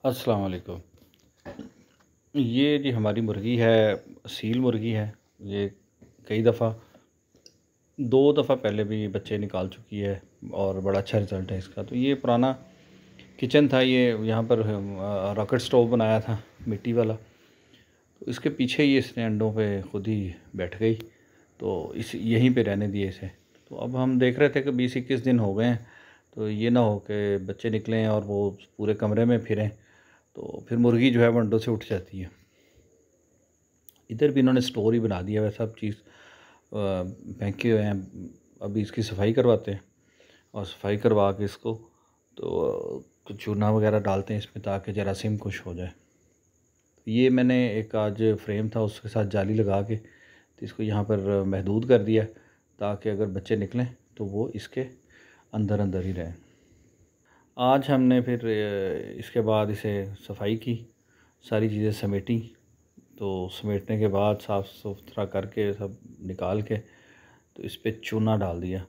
अस्सलाम वालेकुम। ये जी हमारी मुर्गी है, सील मुर्गी है। ये कई दफ़ा 2 दफ़ा पहले भी बच्चे निकाल चुकी है और बड़ा अच्छा रिज़ल्ट है इसका। तो ये पुराना किचन था, ये यहाँ पर रॉकेट स्टोव बनाया था मिट्टी वाला। तो इसके पीछे ही इसने अंडों पे खुद ही बैठ गई, तो इस यहीं पे रहने दिए इसे। तो अब हम देख रहे थे कि 20-21 दिन हो गए हैं, तो ये ना हो कि बच्चे निकलें और वो पूरे कमरे में फिरें, तो फिर मुर्गी जो है वो अंडों से उठ जाती है। इधर भी इन्होंने स्टोर ही बना दिया है, सब चीज़ फेंके हुए हैं। अभी इसकी सफाई करवाते हैं और सफाई करवा के इसको तो कुछ चूना वगैरह डालते हैं इसमें ताकि जरासीम खुश हो जाए। ये मैंने एक आज फ्रेम था उसके साथ जाली लगा के तो इसको यहाँ पर महदूद कर दिया ताकि अगर बच्चे निकलें तो वो इसके अंदर अंदर ही रहें। आज हमने फिर इसके बाद इसे सफाई की, सारी चीज़ें समेटी। तो समेटने के बाद साफ़ सुथरा करके सब निकाल के तो इस पे चूना डाल दिया।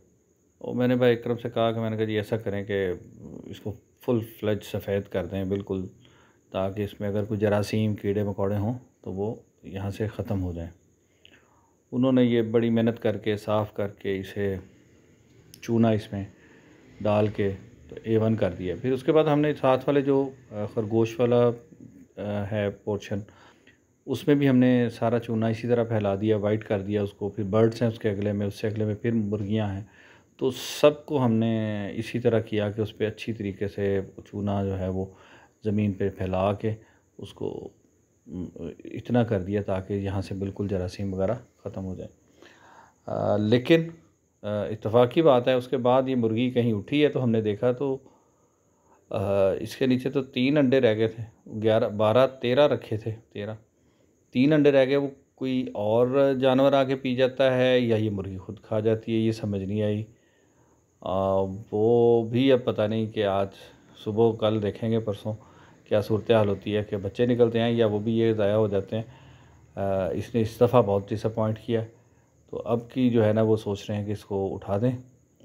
और मैंने भाई इकरम से कहा कि मैंने कहा जी ऐसा करें कि इसको फुल फ्लेज सफ़ेद कर दें बिल्कुल, ताकि इसमें अगर कोई जरासीम कीड़े मकोड़े हों तो वो यहाँ से ख़त्म हो जाएं। उन्होंने ये बड़ी मेहनत करके साफ़ करके इसे चूना इसमें डाल के तो A1 कर दिया। फिर उसके बाद हमने साथ वाले जो खरगोश वाला है पोर्शन, उसमें भी हमने सारा चूना इसी तरह फैला दिया, वाइट कर दिया उसको। फिर बर्ड्स हैं उसके अगले में, उससे अगले में फिर मुर्गियां हैं। तो सबको हमने इसी तरह किया कि उस पर अच्छी तरीके से चूना जो है वो ज़मीन पे फैला के उसको इतना कर दिया ताकि यहाँ से बिल्कुल जरासीम वगैरह ख़त्म हो जाए। लेकिन इत्तफ़ाक़ी बात है, उसके बाद ये मुर्गी कहीं उठी है तो हमने देखा तो इसके नीचे तो 3 अंडे रह गए थे। 11 12 13 रखे थे, 3 अंडे रह गए। वो कोई और जानवर आके पी जाता है या ये मुर्गी खुद खा जाती है, ये समझ नहीं आई। वो भी अब पता नहीं कि आज सुबह कल देखेंगे परसों क्या सूरत हाल होती है कि बच्चे निकलते हैं या वो भी ये ज़ाया हो जाते हैं। इसने इस दफ़ा बहुत डिसअपॉइंट किया, तो अब की जो है ना वो सोच रहे हैं कि इसको उठा दें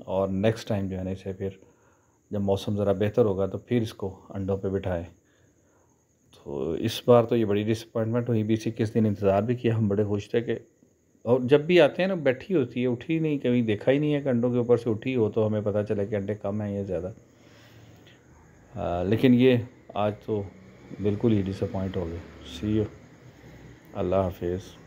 और नेक्स्ट टाइम जो है ना इसे फिर जब मौसम ज़रा बेहतर होगा तो फिर इसको अंडों पे बिठाएं। तो इस बार तो ये बड़ी डिसअपॉइंटमेंट हुई। 20-21 दिन इंतज़ार भी किया, हम बड़े खुश थे कि, और जब भी आते हैं ना बैठी होती है, उठी नहीं, कभी देखा ही नहीं है कि अंडों के ऊपर से उठी हो तो हमें पता चला कि अंडे कम हैं या ज़्यादा। लेकिन ये आज तो बिल्कुल ही डिसअपॉइंट हो गए। सी यू, अल्लाह हाफिज़।